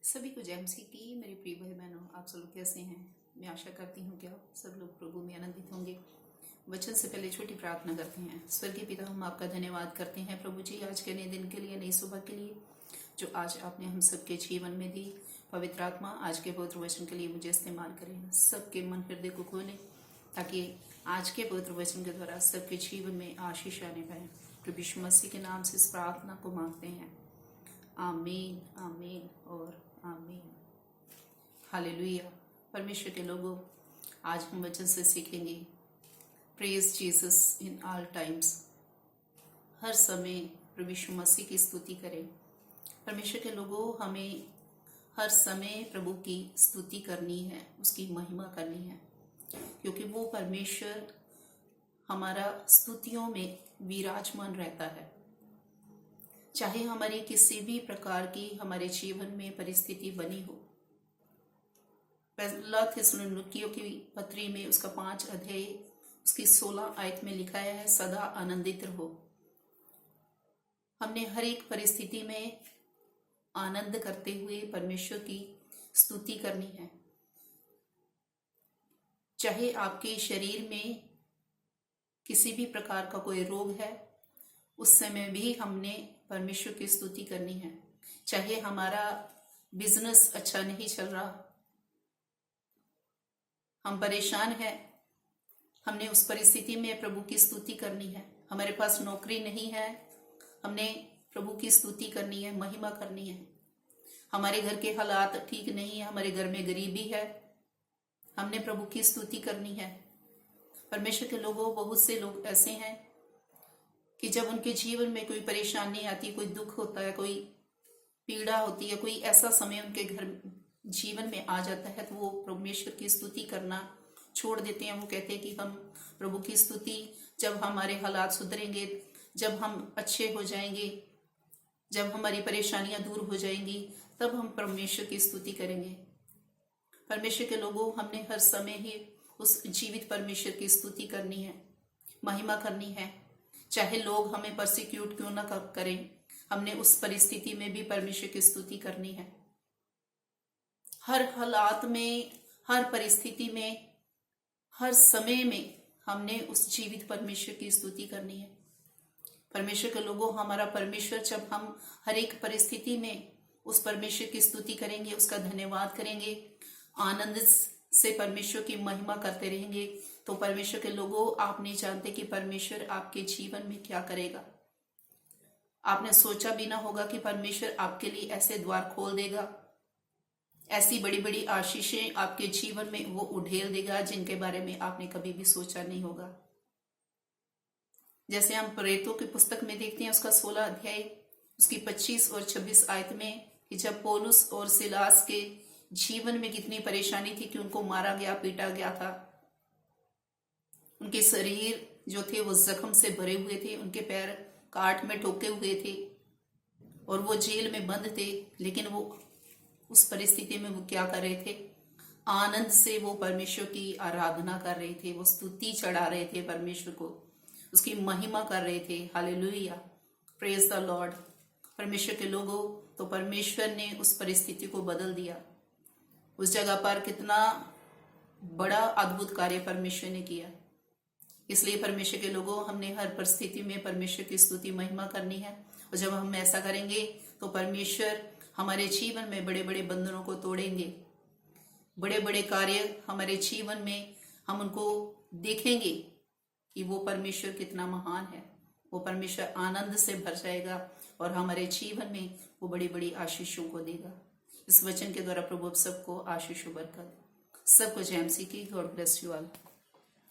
सभी को जय मसीह की। मेरे प्रिय भाई बहनों, आप सब लोग कैसे हैं? मैं आशा करती हूँ कि आप सब लोग प्रभु में आनंदित होंगे। वचन से पहले छोटी प्रार्थना करते हैं। स्वर्गीय पिता, हम आपका धन्यवाद करते हैं प्रभु जी, आज के नए दिन के लिए, नई सुबह के लिए जो आज आपने हम सबके जीवन में दी। पवित्र आत्मा आज के पवित्र वचन के लिए मुझे इस्तेमाल करें, सबके मन हृदय को खोलें ताकि आज के पवित्र वचन के द्वारा सबके जीवन में आशीष आने पाए। प्रभु यीशु मसीह के नाम से इस प्रार्थना को मांगते हैं, आमीन, आमीन और आमीन। हालेलुया। परमेश्वर के लोगों, आज हम वचन से सीखेंगे praise Jesus in all times. हर समय प्रभु यीशु मसीह की स्तुति करें। परमेश्वर के लोगों, हमें हर समय प्रभु की स्तुति करनी है, उसकी महिमा करनी है, क्योंकि वो परमेश्वर हमारा स्तुतियों में विराजमान रहता है। चाहे हमारी किसी भी प्रकार की हमारे जीवन में परिस्थिति बनी हो। पहला थिस्सलुनीकियों की पत्री में उसका 5 अध्याय उसकी 16 आयत में लिखा है, सदा आनंदित रहो। हमने हर एक परिस्थिति में आनंद करते हुए परमेश्वर की स्तुति करनी है। चाहे आपके शरीर में किसी भी प्रकार का कोई रोग है, उस समय भी हमने परमेश्वर की स्तुति करनी है। चाहे हमारा बिजनेस अच्छा नहीं चल रहा, हम परेशान हैं, हमने उस परिस्थिति में प्रभु की स्तुति करनी है। हमारे पास नौकरी नहीं है, हमने प्रभु की स्तुति करनी है, महिमा करनी है। हमारे घर के हालात ठीक नहीं है, हमारे घर में गरीबी है, हमने प्रभु की स्तुति करनी है। परमेश्वर के लोगों, बहुत से लोग ऐसे हैं कि जब उनके जीवन में कोई परेशानी आती, कोई दुख होता है, कोई पीड़ा होती है, कोई ऐसा समय उनके घर जीवन में आ जाता है, तो वो परमेश्वर की स्तुति करना छोड़ देते हैं। वो कहते हैं कि हम प्रभु की स्तुति, जब हमारे हालात सुधरेंगे, जब हम अच्छे हो जाएंगे, जब हमारी परेशानियां दूर हो जाएंगी, तब हम परमेश्वर की स्तुति करेंगे। परमेश्वर के लोगों, हमने हर समय ही उस जीवित परमेश्वर की स्तुति करनी है, महिमा करनी है। चाहे लोग हमें परसिक्यूट क्यों ना करें, हमने उस परिस्थिति में भी परमेश्वर की स्तुति करनी है। हर हालात में, हर परिस्थिति में, हर समय में हमने उस जीवित परमेश्वर की स्तुति करनी है। परमेश्वर के लोगों, हमारा परमेश्वर, जब हम हर एक परिस्थिति में उस परमेश्वर की स्तुति करेंगे, उसका धन्यवाद करेंगे, आनंद से परमेश्वर की महिमा करते रहेंगे, तो परमेश्वर के लोगों, आप नहीं जानते कि परमेश्वर आपके जीवन में क्या करेगा। आपने सोचा भी ना होगा कि परमेश्वर आपके लिए ऐसे द्वार खोल देगा, ऐसी बड़ी बड़ी आशीषें आपके जीवन में वो उड़ेल देगा जिनके बारे में आपने कभी भी सोचा नहीं होगा। जैसे हम प्रेरितों की पुस्तक में देखते हैं, उसका 16 अध्याय उसकी 25 और 26 आयत में, कि जब पौलुस और सिलास के जीवन में कितनी परेशानी थी कि उनको मारा गया, पीटा गया था, उनके शरीर जो थे वो जख्म से भरे हुए थे, उनके पैर काट में ठोके हुए थे और वो जेल में बंद थे। लेकिन वो उस परिस्थिति में वो क्या कर रहे थे? आनंद से वो परमेश्वर की आराधना कर रहे थे, वो स्तुति चढ़ा रहे थे, परमेश्वर को उसकी महिमा कर रहे थे। Hallelujah, praise the Lord. परमेश्वर के लोगों, तो परमेश्वर ने उस परिस्थिति को बदल दिया। उस जगह पर कितना बड़ा अद्भुत कार्य परमेश्वर ने किया। इसलिए परमेश्वर के लोगों, हमने हर परिस्थिति में परमेश्वर की स्तुति महिमा करनी है। और जब हम ऐसा करेंगे तो परमेश्वर हमारे जीवन में बड़े बड़े बंधनों को तोड़ेंगे, बड़े बड़े कार्य हमारे जीवन में हम उनको देखेंगे कि वो परमेश्वर कितना महान है। वो परमेश्वर आनंद से भर जाएगा और हमारे जीवन में वो बड़ी बड़ी आशीषों को देगा। इस वचन के द्वारा प्रभु सबको आशीष बरकत, सबको जय मसीह की। God bless you all.